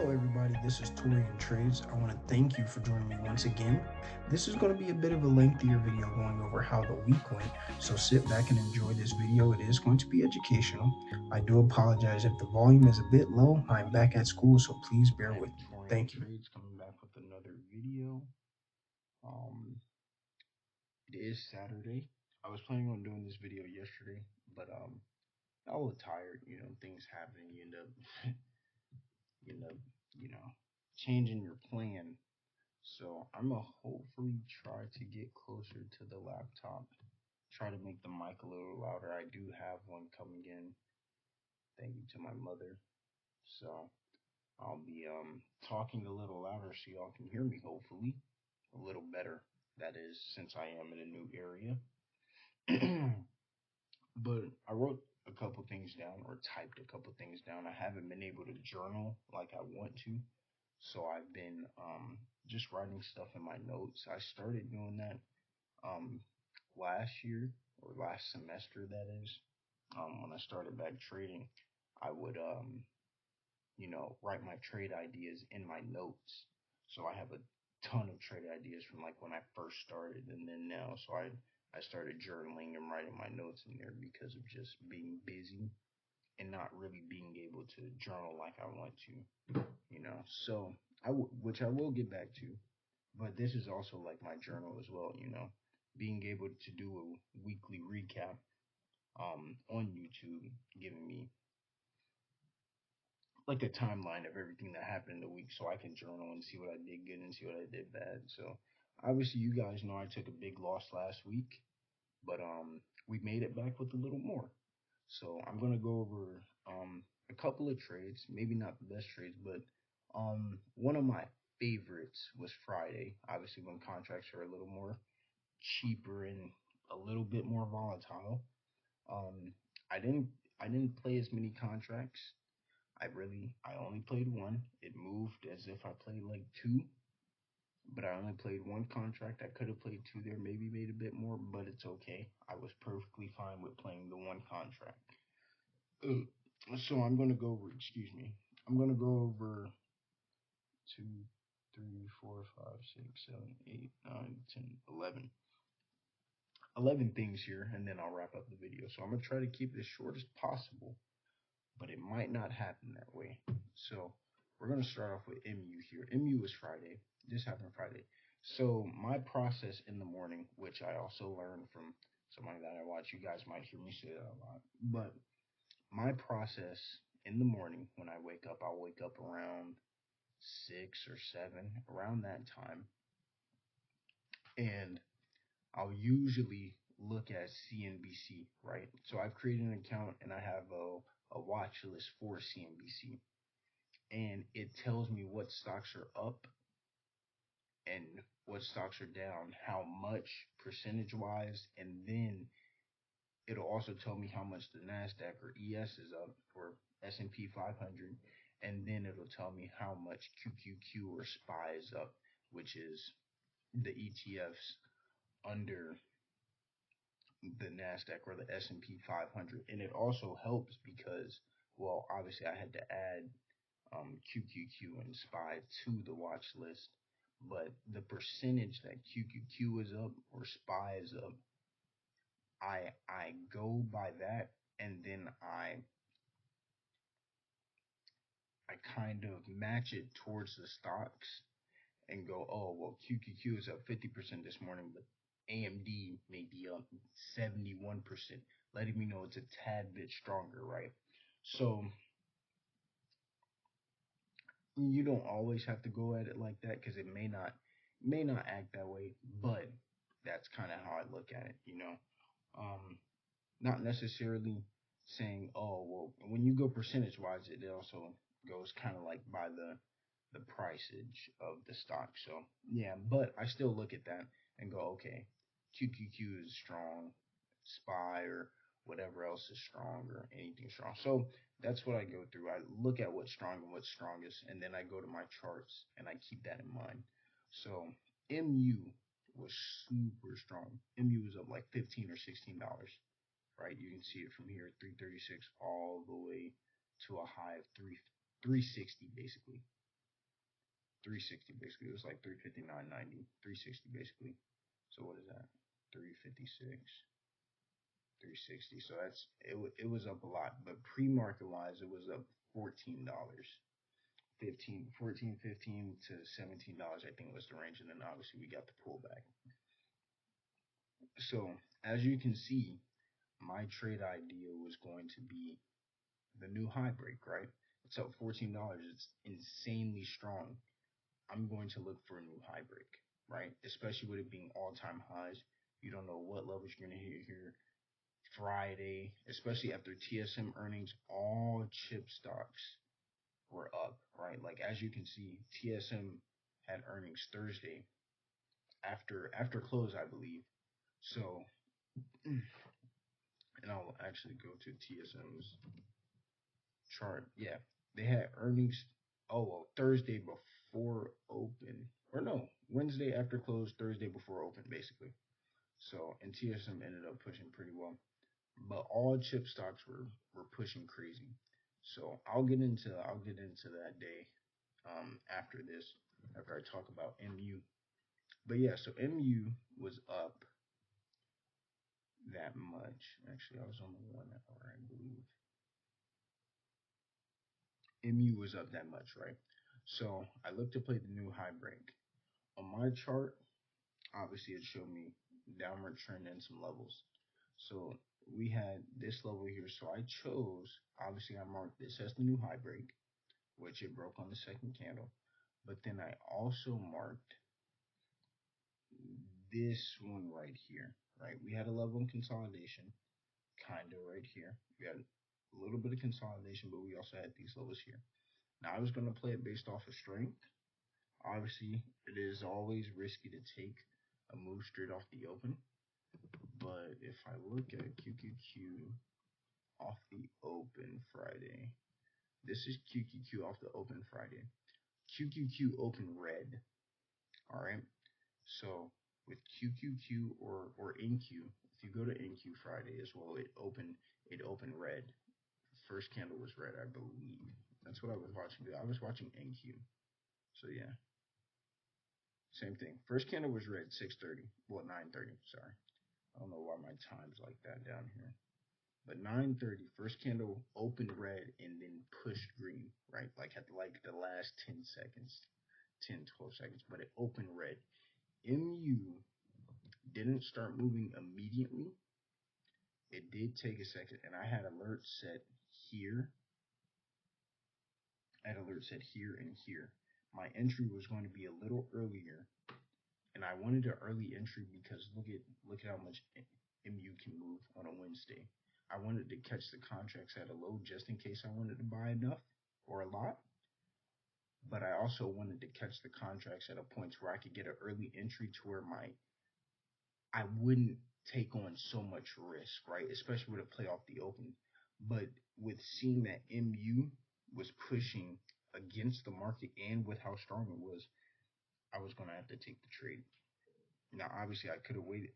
Hello everybody, this is Torian Trades. I want to thank you for joining me once again. This is going to be a bit of a lengthier video going over how the week went, so sit back and enjoy this video. It is going to be educational. I do apologize if the volume is a bit low. I'm back at school, so please bear with me. Thank you. Trades coming back with another video. Um, it is Saturday. I was planning on doing this video yesterday, but I was tired. Things happen. You end up, you know, changing your plan. So I'm gonna hopefully try to get closer to the laptop. Try to make the mic a little louder. I do have one coming in. Thank you to my mother. So I'll be talking a little louder so y'all can hear me. Hopefully, a little better. That is, since I am in a new area. But I wrote a couple things down or typed a couple things down. I haven't been able to journal like I want to. So I've been just writing stuff in my notes. I started doing that um, last year or last semester, that is. When I started back trading, I would, write my trade ideas in my notes. So I have a ton of trade ideas from like when I first started and then now. So I started journaling and writing my notes in there because of just being busy and not really being able to journal like I want to. So which I will get back to, but this is also like my journal as well. Being able to do a weekly recap on YouTube, giving me like a timeline of everything that happened in the week so I can journal and see what I did good and see what I did bad. So obviously you guys know I took a big loss last week, but we made it back with a little more. So I'm gonna go over a couple of trades, maybe not the best trades, but one of my favorites was Friday. Obviously when contracts are a little more cheaper and a little bit more volatile. Um I didn't I didn't play as many contracts. I only played one. It moved as if I played like two, but I only played one contract. I could have played two there, maybe made a bit more, but it's okay. I was perfectly fine with playing the one contract. So I'm gonna go over. Excuse me. I'm gonna go over 2, 3, 4, 5, 6, 7, 8, 9, 10, 11. 11 things here, and then I'll wrap up the video. So I'm gonna try to keep it as short as possible, but it might not happen that way. So we're gonna start off with MU here. MU is Friday. This happened Friday. So my process in the morning, which I also learned from somebody that I watch, you guys might hear me say that a lot, but my process in the morning when I wake up, I'll wake up around 6 or 7, around that time, and I'll usually look at CNBC, right? So I've created an account and I have a watch list for CNBC, and it tells me what stocks are up and what stocks are down, how much percentage wise, and then it'll also tell me how much the Nasdaq or ES is up or S&P 500, and then it'll tell me how much QQQ or SPY is up, which is the ETFs under the Nasdaq or the S&P 500. And it also helps because, well, obviously I had to add QQQ and SPY to the watch list, but the percentage that QQQ is up or SPY is up, I go by that, and then I kind of match it towards the stocks and go, oh well, QQQ is up 50% this morning, but AMD may be up 71%, letting me know it's a tad bit stronger, right? So you don't always have to go at it like that because it may not act that way, but that's kind of how I look at it. Um, Not necessarily saying, oh well, when you go percentage wise, it also goes kind of like by the priceage of the stock. So yeah, but I still look at that and go, okay, QQQ is strong, SPY or whatever else is strong or anything strong. So that's what I go through. I look at what's strong and what's strongest, and then I go to my charts and I keep that in mind. So MU was super strong. MU was up like $15 or $16, right? You can see it from here, 336 all the way to a high of 360 basically. 360 basically. It was like 359.90, 360 basically. So what is that? 356, 360. So it was up a lot, but pre-market wise, it was up $14. 15 to $17, I think was the range, and then obviously we got the pullback. So as you can see, my trade idea was going to be the new high break, right? It's up $14. It's insanely strong. I'm going to look for a new high break, right? Especially with it being all-time highs. You don't know what levels you're going to hit here Friday, especially after TSM earnings. All chip stocks were up, right? Like as you can see, TSM had earnings Thursday after close, I believe. So, and I'll actually go to TSM's chart. Yeah, they had earnings. Oh well, Thursday before open, or no, Wednesday after close, Thursday before open, basically. So, and TSM ended up pushing pretty well, but all chip stocks were pushing crazy. So I'll get into that day after this, after I talk about MU. But yeah, so MU was up that much. Actually, I was on the 1 hour, I believe. MU was up that much, right? So I looked to play the new high break. On my chart, obviously it showed me downward trend and some levels. So we had this level here. So I chose, obviously I marked this as the new high break, which it broke on the second candle. But then I also marked this one right here, right? We had a level in consolidation, kind of right here. We had a little bit of consolidation, but we also had these levels here. Now I was going to play it based off of strength. Obviously, it is always risky to take a move straight off the open. But if I look at QQQ off the open Friday, this is QQQ off the open Friday. QQQ open red. All right. So with QQQ or NQ, if you go to NQ Friday as well, it opened red. First candle was red, I believe. That's what I was watching. I was watching NQ. So yeah. Same thing. First candle was red, 6:30. Well, 9:30. Sorry, I don't know why my time's like that down here. But 9:30, first candle opened red and then pushed green, right? Like at like the last 10 seconds, 10, 12 seconds. But it opened red. MU didn't start moving immediately. It did take a second, and I had alerts set here. I had alerts set here and here. My entry was going to be a little earlier, and I wanted an early entry because look at how much MU can move on a Wednesday. I wanted to catch the contracts at a low just in case I wanted to buy enough or a lot. But I also wanted to catch the contracts at a point where I could get an early entry to where I wouldn't take on so much risk, right? Especially with a play off the open. But with seeing that MU was pushing against the market and with how strong it was, I was going to have to take the trade. Now, obviously, I could have waited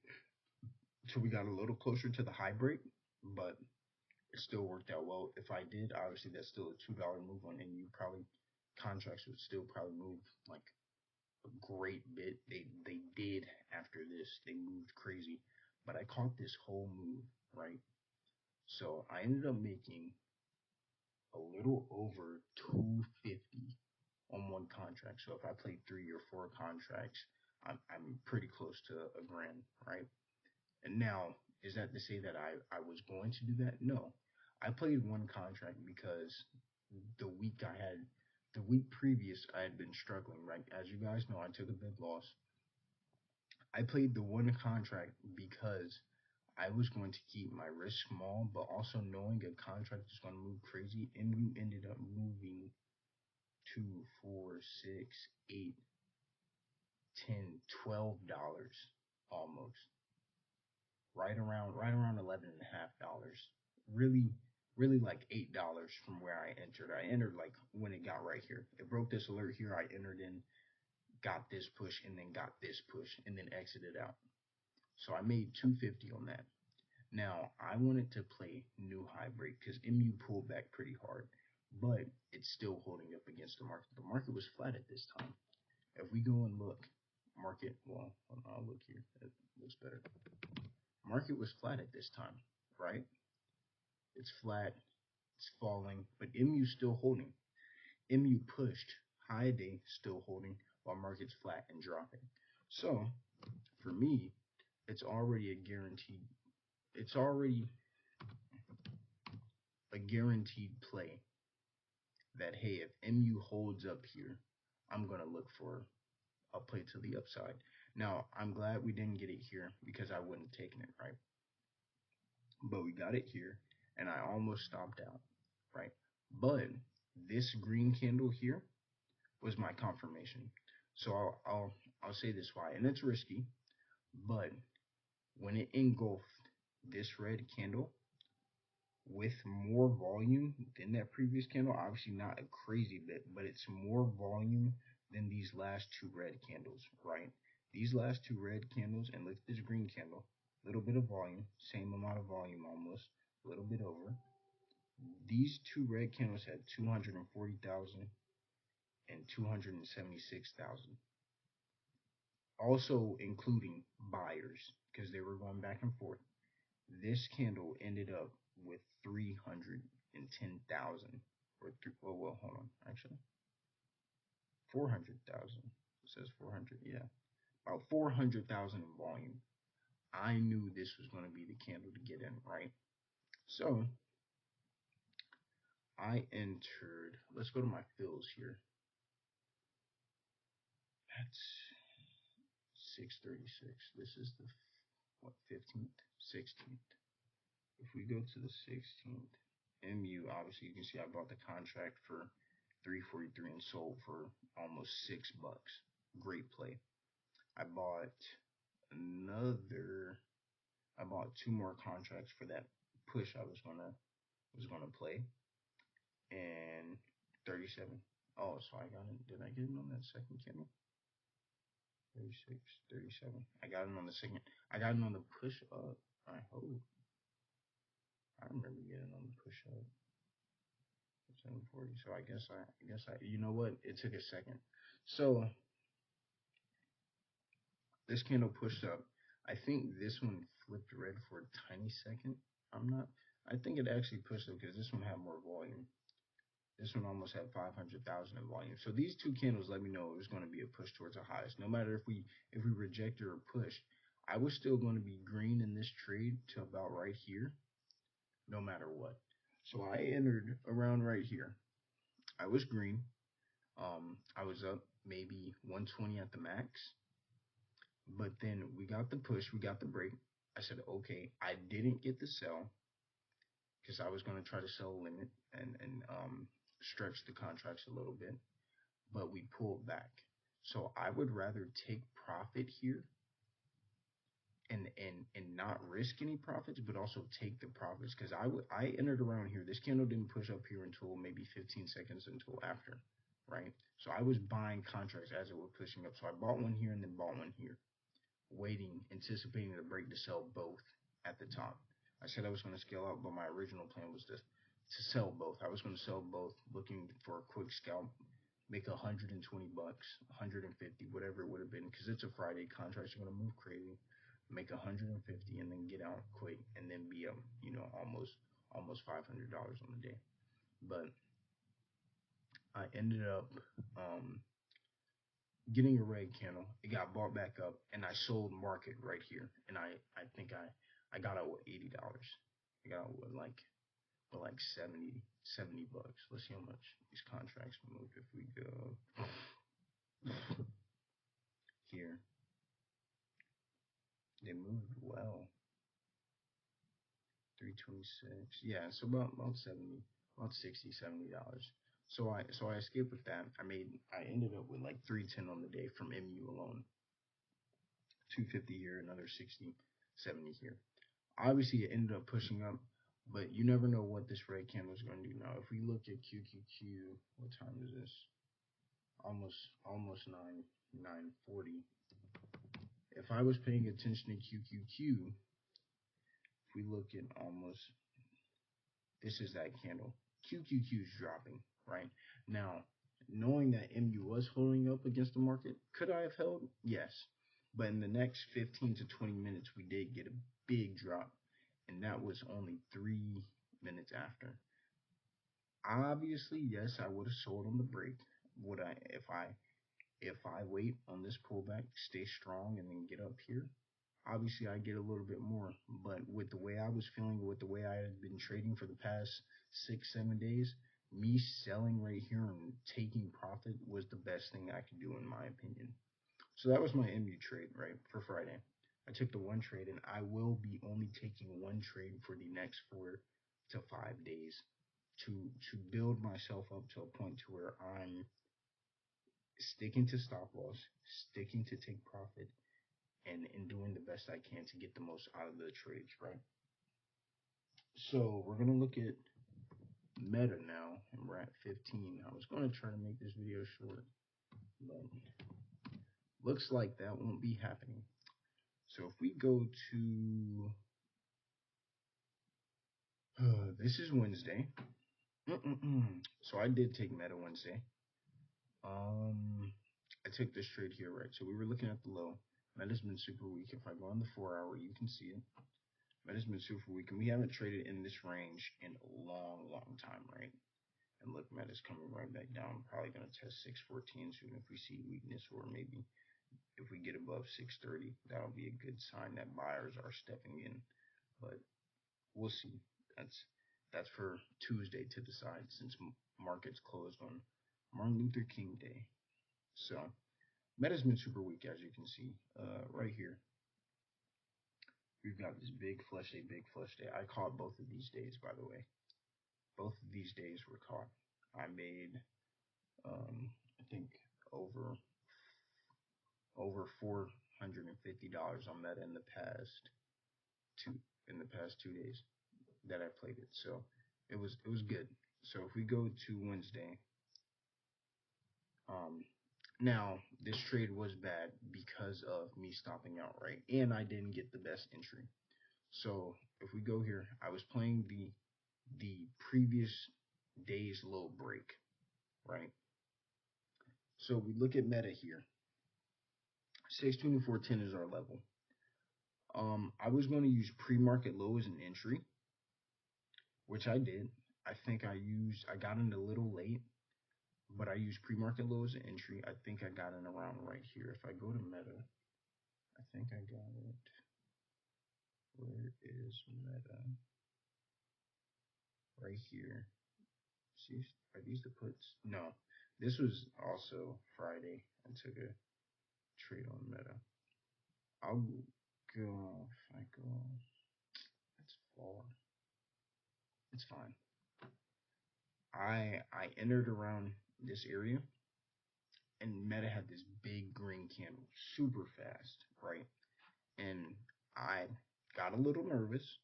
until we got a little closer to the high break, but it still worked out well. If I did, obviously, that's still a $2 move on MU. Probably contracts would still probably move like a great bit. They did after this. They moved crazy. But I caught this whole move, right? So I ended up making a little over 250 on one contract. So if I played 3 or 4 contracts, I'm pretty close to a grand, right? And now, is that to say that I was going to do that? No. I played one contract because the week previous, I had been struggling, right? As you guys know, I took a big loss. I played the one contract because I was going to keep my risk small, but also knowing a contract is going to move crazy. And you ended up moving 2, 4, 6, 8, 10, $12 almost. Right around $11.50. Really, really like $8 from where I entered. I entered like when it got right here. It broke this alert here. I entered in, got this push, and then got this push, and then exited out. So I made 250 on that. Now I wanted to play new high break because MU pulled back pretty hard, but it's still holding up against the market. The market was flat at this time. If we go and look, market, well, I'll look here. It looks better. Market was flat at this time, right? It's flat, it's falling, but MU still holding. MU pushed, high day still holding, while market's flat and dropping. So for me, it's already a guaranteed. It's already a guaranteed play that hey, if MU holds up here, I'm gonna look for a play to the upside. Now I'm glad we didn't get it here because I wouldn't have taken it, right? But we got it here, and I almost stopped out, right? But this green candle here was my confirmation. So I'll say this why, and it's risky, but when it engulfed this red candle with more volume than that previous candle, obviously not a crazy bit, but it's more volume than these last two red candles, right? These last two red candles, and look at this green candle, little bit of volume, same amount of volume almost, a little bit over. These two red candles had 240,000 and 276,000. Also including buyers because they were going back and forth. This candle ended up with 310,000 or well, hold on, actually 400,000. It says 400, yeah, about 400,000 in volume. I knew this was going to be the candle to get in, right? So I entered. Let's go to my fills here. That's 636. This is the what 15th, 16th. If we go to the 16th, MU, obviously you can see I bought the contract for 343 and sold for almost $6. Great play. I bought two more contracts for that push I was gonna play, and 37. Oh, so I got it. Did I get it on that second candle? 36, 37. I got it on the second. I got it on the push up. I hope. I remember getting on the push up. 740. So I guess you know what? It took a second. So this candle pushed up. I think this one flipped red for a tiny second. I think it actually pushed up because this one had more volume. This one almost had 500,000 in volume. So these two candles let me know it was going to be a push towards the highest. No matter if we rejected or pushed, I was still going to be green in this trade to about right here, no matter what. So I entered around right here. I was green. I was up maybe 120 at the max. But then we got the push, we got the break. I said, okay, I didn't get the sell because I was going to try to sell a limit and stretch the contracts a little bit. But we pulled back. So I would rather take profit here and not risk any profits, but also take the profits because I entered around here. This candle didn't push up here until maybe 15 seconds until after, right? So I was buying contracts as it was pushing up. So I bought one here and then bought one here, waiting, anticipating the break to sell both at the top. I said I was going to scale out, but my original plan was to sell both. I was going to sell both, looking for a quick scalp, make $120, 150, whatever it would have been, because it's a Friday. Contracts are going to move crazy. Make 150 and then get out quick, and then be up, almost $500 on the day. But I ended up getting a red candle. It got bought back up, and I sold market right here. And I think I got out with $80. I got out with like 70 bucks. Let's see how much these contracts move if we go here. They moved well. 326. Yeah, so about 70, about 60, $70. So I escaped with that. I ended up with like 310 on the day from MU alone. 250 here, another 60, 70 here. Obviously it ended up pushing up, but you never know what this red candle is going to do. Now if we look at QQQ, what time is this? Almost 9:40. If I was paying attention to QQQ, if we look at this is that candle. QQQ is dropping right now. knowing that MU was holding up against the market, could I have held? Yes. But in the next 15 to 20 minutes, we did get a big drop, and that was only 3 minutes after. Obviously, yes, I would have sold on the break. Would I if I wait on this pullback, stay strong, and then get up here? Obviously, I get a little bit more. But with the way I was feeling, with the way I had been trading for the past 6, 7 days, me selling right here and taking profit was the best thing I could do, in my opinion. So that was my MU trade, right, for Friday. I took the one trade, and I will be only taking one trade for the next 4 to 5 days to build myself up to a point to where I'm sticking to stop loss, sticking to take profit, and doing the best I can to get the most out of the trades, right? So we're gonna look at Meta now, and we're at 15. I was gonna try to make this video short, but looks like that won't be happening. So if we go to this is Wednesday. So I did take Meta Wednesday. I took this trade here, right? So we were looking at the low. Meta's been super weak. If I go on the 4-hour, you can see it. Meta's been super weak, and we haven't traded in this range in a long, long time, right? And look, Meta's coming right back down. Probably going to test 614 soon if we see weakness, or maybe if we get above 630, that'll be a good sign that buyers are stepping in. But we'll see. That's for Tuesday to decide, since markets closed on Martin Luther King Day. So Meta's been super weak, as you can see right here. We've got this big flush day. I caught both of these days, by the way. Both of these days were caught. I made, I think, over $450 on Meta in the past 2 days that I played it. So it was good. So if we go to Wednesday, now this trade was bad because of me stopping out, right? And I didn't get the best entry. So if we go here, I was playing the previous day's low break, right? So we look at Meta here. 624.10 is our level. I was going to use pre-market low as an entry, which I did. I think I got in a little late, but I used pre-market low as an entry. I think I got in around right here. If I go to Meta, I think I got it. Where is Meta? Right here. See, are these the puts? No, this was also Friday. I took a trade on Meta. I'll go, if I go, it's far. It's fine. I entered around this area, and Meta had this big green candle, super fast, right? And I got a little nervous,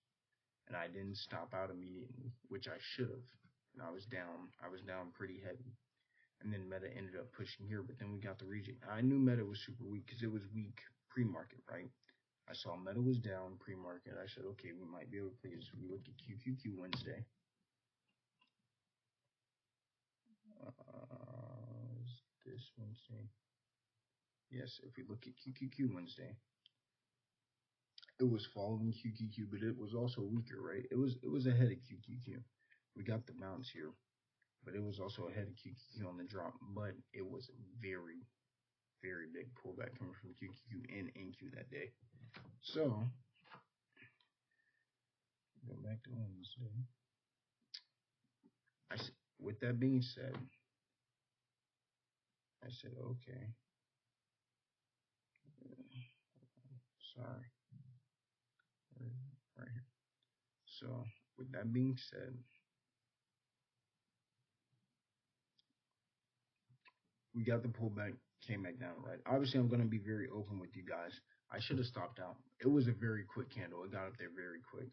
and I didn't stop out immediately, which I should have. And I was down pretty heavy. And then Meta ended up pushing here, but then we got the reject. I knew Meta was super weak because it was weak pre-market, right? I saw Meta was down pre-market. I said, okay, we might be able to play this. We look at QQQ Wednesday. Is this Wednesday? Yes, if we look at QQQ Wednesday, it was following QQQ, but it was also weaker, right? It was ahead of QQQ. We got the bounce here, but it was also ahead of QQQ on the drop. But it was a very, very big pullback coming from QQQ and NQ that day. So go back to Wednesday. With that being said, I said, okay. Sorry. Right here. So with that being said, we got the pullback, came back down, right? Obviously, I'm going to be very open with you guys. I should have stopped out. It was a very quick candle. It got up there very quick.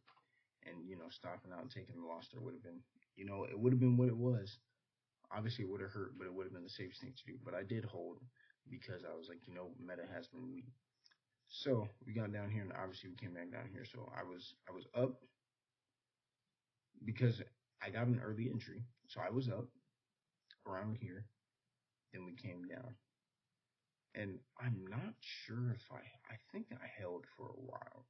And, stopping out and taking the loss there would have been, it would have been what it was. Obviously, it would have hurt, but it would have been the safest thing to do. But I did hold because I was like, Meta has been weak. So we got down here, and obviously we came back down here. So I was up because I got an early entry. So I was up around here. then we came down. And I'm not sure if I think I held for a while.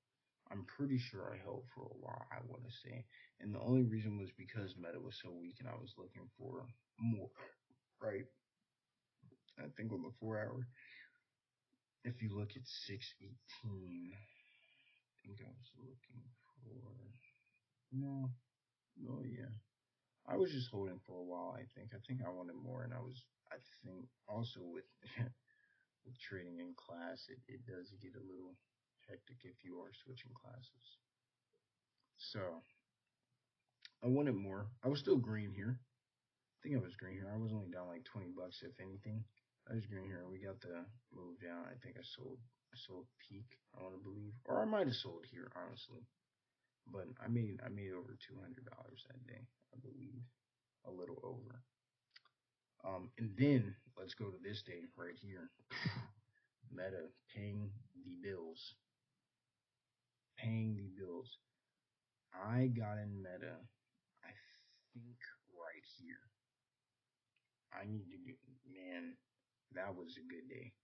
I'm pretty sure I held for a while, I want to say. And the only reason was because meta was so weak and I was looking for more, right? I think on the 4 hour, if you look at 618, I think I was looking for, no, no, yeah. I was just holding for a while, I think. I think I wanted more, and I think also with, with trading in class, it does get a little hectic if you are switching classes. So, I wanted more. I was still green here. I think I was green here. I was only down like 20 bucks if anything. I was green here. We got the move down. I think I sold peak, I want to believe. Or I might have sold here, honestly. But I made over $200 that day, I believe. A little over. And then let's go to this day right here. Meta paying the bills. Paying the bills. I got in Meta, I think right here. I need to get, man, that was a good day.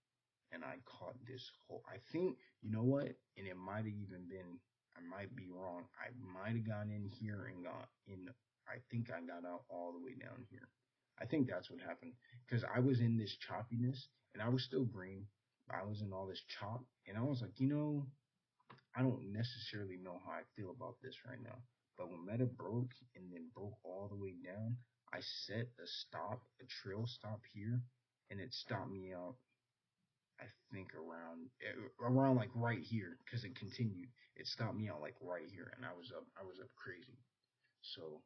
And I caught this whole, I think, you know what? And it might have even been, I might be wrong. I might have gone in here and got in, I think I got out all the way down here. I think that's what happened. Because I was in this choppiness and I was still green. I was in all this chop. And I was like, I don't necessarily know how I feel about this right now. But when Meta broke and then broke all the way down, I set a trail stop here, and it stopped me out. I think around like right here, because it continued. It stopped me out like right here, and I was up crazy. So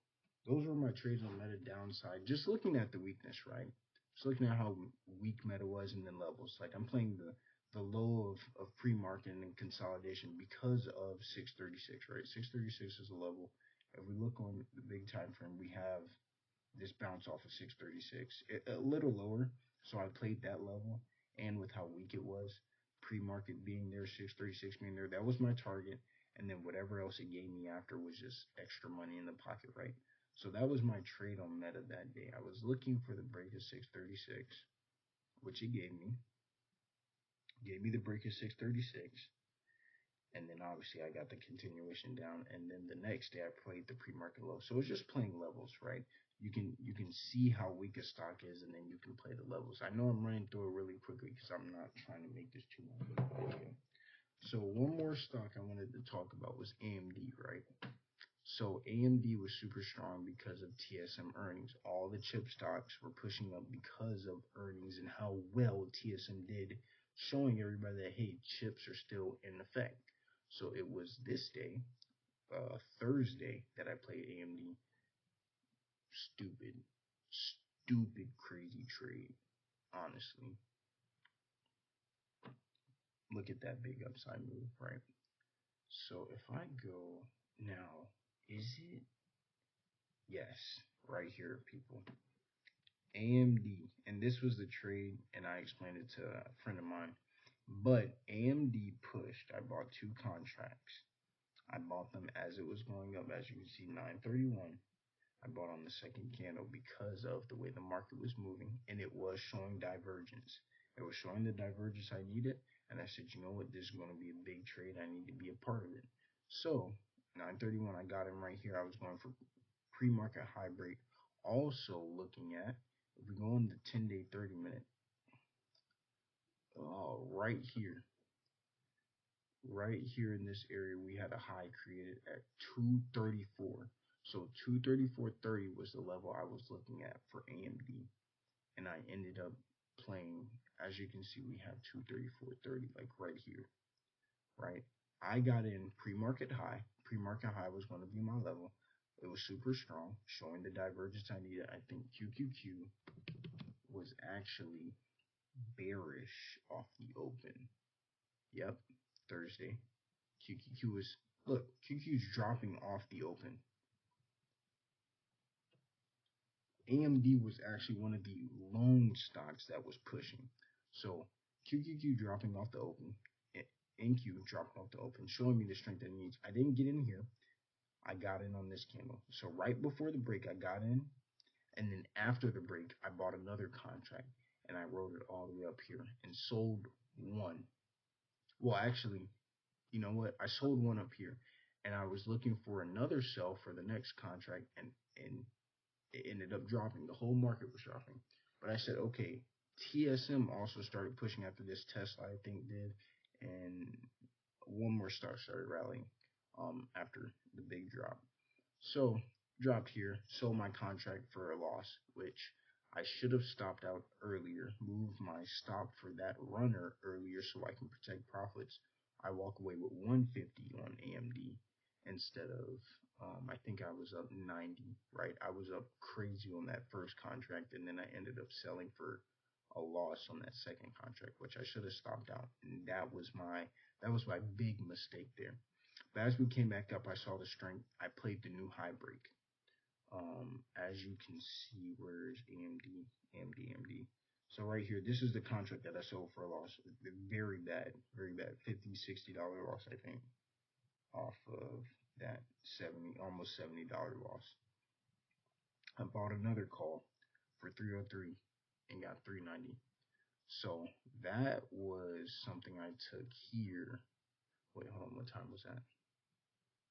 those were my trades on Meta downside. Just looking at the weakness, right? Just looking at how weak Meta was and then levels. Like I'm playing the low of pre-market and consolidation because of 636, right? 636 is a level. If we look on the big time frame, we have this bounce off of 636, a little lower. So I played that level, and with how weak it was, pre-market being there, 636 being there, that was my target. And then whatever else it gave me after was just extra money in the pocket, right? So that was my trade on Meta that day. I was looking for the break of 636, which it gave me. Gave me the break of 636. And then obviously I got the continuation down. And then the next day I played the pre-market low. So it's just playing levels, right? You can see how weak a stock is, and then you can play the levels. I know I'm running through it really quickly because I'm not trying to make this too long of a video. So one more stock I wanted to talk about was AMD, right? So AMD was super strong because of TSM earnings. All the chip stocks were pushing up because of earnings and how well TSM did, showing everybody that, hey, chips are still in effect. So it was this day, Thursday, that I played AMD. Stupid, crazy trade, honestly. Look at that big upside move, right? So if I go now, is it? Yes, right here, people. AMD, and this was the trade, and I explained it to a friend of mine. But AMD pushed. I bought two contracts. I bought them as it was going up, as you can see, 931. I bought on the second candle because of the way the market was moving, and it was showing divergence. It was showing the divergence I needed, and I said, you know what, this is going to be a big trade. I need to be a part of it. So 931, I got him right here. I was going for pre-market high break. Also looking at, if we go on the 10-day, 30-minute, right here in this area, we had a high created at 234. So 234.30 was the level I was looking at for AMD, and I ended up playing. As you can see, we have 234.30 like right here, right? I got in pre-market high. Pre-market high was going to be my level. It was super strong, showing the divergence I needed. I think QQQ was actually bearish off the open. Yep, Thursday. QQQ is, look, QQ's dropping off the open. AMD was actually one of the lone stocks that was pushing. So QQQ dropping off the open, NQ dropping off the open, showing me the strength it needs. I didn't get in here. I got in on this candle. So right before the break, I got in. And then after the break, I bought another contract. and I rode it all the way up here and sold one. Well, actually, you know what? I sold one up here, and I was looking for another sell for the next contract, and it ended up dropping. The whole market was dropping. But I said, okay, TSM also started pushing after this. Tesla, I think, did, and one more stock started rallying after the big drop. So dropped here, sold my contract for a loss, which I should have stopped out earlier, moved my stop for that runner earlier so I can protect profits. I walk away with 150 on AMD instead of I think I was up 90, right? I was up crazy on that first contract, and then I ended up selling for a loss on that second contract, which I should have stopped out, and that was my big mistake there. But as we came back up, I saw the strength. I played the new high break. As you can see, where's AMD? AMD. So right here, this is the contract that I sold for a loss. Very bad, very bad. $50, $60 loss, I think, off of that 70, almost $70 loss. I bought another call for 303 and got 390. So that was something I took here. Wait, hold on. What time was that?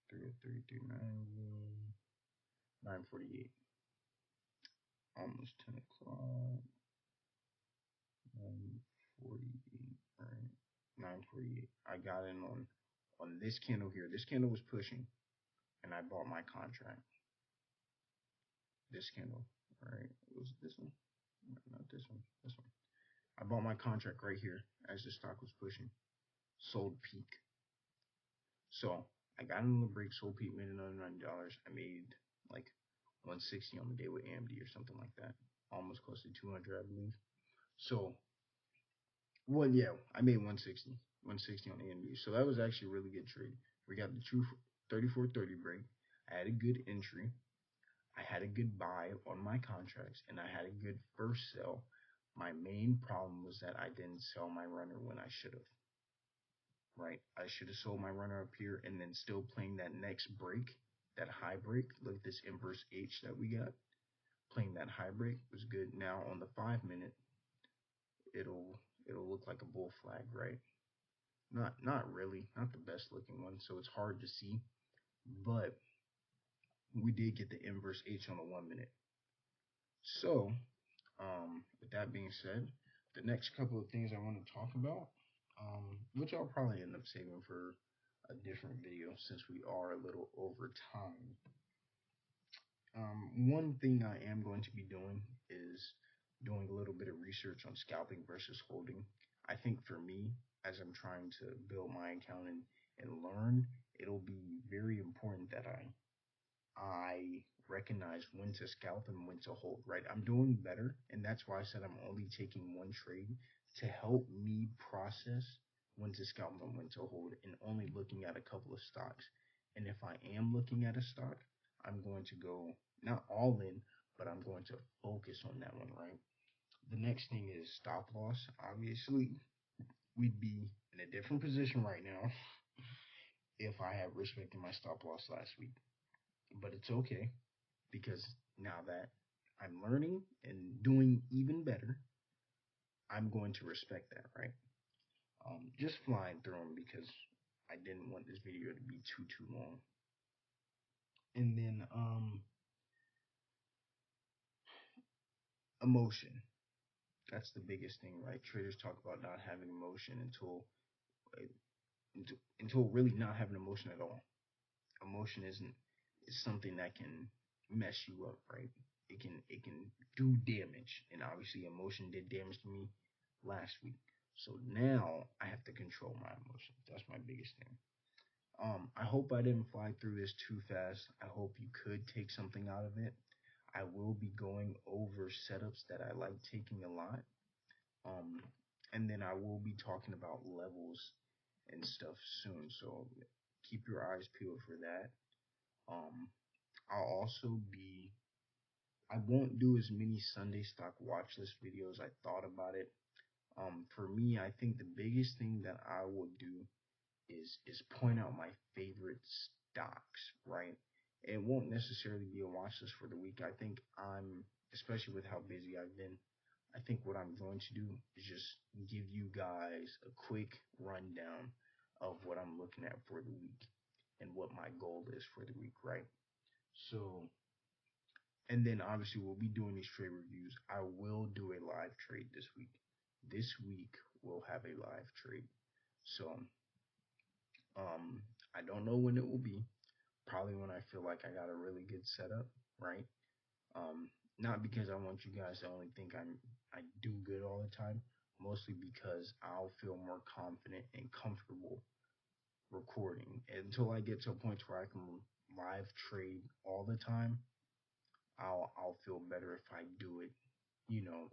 303, 390, 9:48. Almost 10 o'clock. 9:48. All right. 9:48. I got in on this candle here. This candle was pushing, and I bought my contract. This candle. All right. Was it this one? Not this one. This one. I bought my contract right here as the stock was pushing. Sold peak. So I got in on the break, sold peak, made another $90. I made like 160 on the day with AMD or something like that. Almost close to 200, I believe. So, well, yeah, I made 160 on AMD. So that was actually a really good trade. We got the true 34.30 break. I had a good entry. I had a good buy on my contracts, and I had a good first sell. My main problem was that I didn't sell my runner when I should have. Right? I should have sold my runner up here and then still playing that next break, that high break. Look at this inverse H that we got. Playing that high break was good. Now on the 5-minute, it'll look like a bull flag, right? Not really, not the best looking one, so it's hard to see. But we did get the inverse H on the 1-minute. So, with that being said, the next couple of things I want to talk about, which I'll probably end up saving for a different video since we are a little over time. One thing I am going to be doing is doing a little bit of research on scalping versus holding. I think for me, as I'm trying to build my account and learn, it'll be very important that I recognize when to scalp and when to hold, right? I'm doing better, and that's why I said I'm only taking one trade to help me process when to scalp and when to hold, and only looking at a couple of stocks. And if I am looking at a stock, I'm going to go not all in, but I'm going to focus on that one, right? The next thing is stop loss. Obviously, we'd be in a different position right now if I had respected my stop loss last week. But it's okay, because now that I'm learning and doing even better, I'm going to respect that, right? Just flying through them because I didn't want this video to be too long. And then emotion. That's the biggest thing, right? Traders talk about not having emotion until really not having emotion at all. Emotion is something that can mess you up, right? It can do damage, and obviously emotion did damage to me last week. So now I have to control my emotions. That's my biggest thing. I hope I didn't fly through this too fast. I hope you could take something out of it. I will be going over setups that I like taking a lot. And then I will be talking about levels and stuff soon. So keep your eyes peeled for that. I'll also be, I won't do as many Sunday stock watch list videos. I thought about it. For me, I think the biggest thing that I will do is point out my favorite stocks, right? It won't necessarily be a watch list for the week. I think especially with how busy I've been, I think what I'm going to do is just give you guys a quick rundown of what I'm looking at for the week and what my goal is for the week, right? So, and then obviously we'll be doing these trade reviews. I will do a live trade this week. This week we'll have a live trade. So, I don't know when it will be. Probably when I feel like I got a really good setup, right? Um, Not because I want you guys to only think I do good all the time, mostly because I'll feel more confident and comfortable recording. And until I get to a point where I can live trade all the time, I'll feel better if I do it, you know,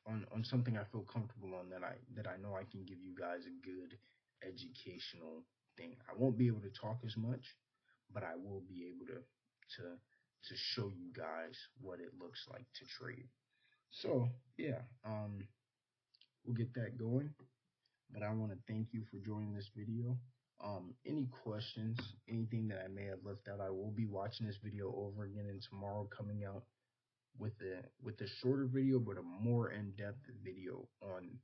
on something I feel comfortable on, that I know I can give you guys a good educational thing. I won't be able to talk as much, but I will be able to show you guys what it looks like to trade. So yeah, we'll get that going. But I want to thank you for joining this video. Any questions, anything that I may have left out, I will be watching this video over again, and tomorrow coming out with a shorter video but a more in-depth video on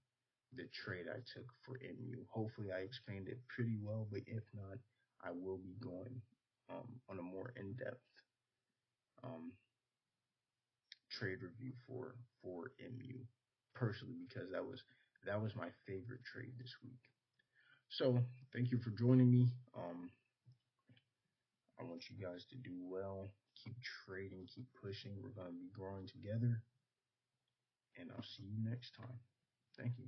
the trade I took for MU. Hopefully I explained it pretty well, but if not, I will be going on a more in-depth um, trade review for MU personally, because that was my favorite trade this week. So thank you for joining me. I want you guys to do well. Keep trading, keep pushing. We're going to be growing together. And I'll see you next time. Thank you.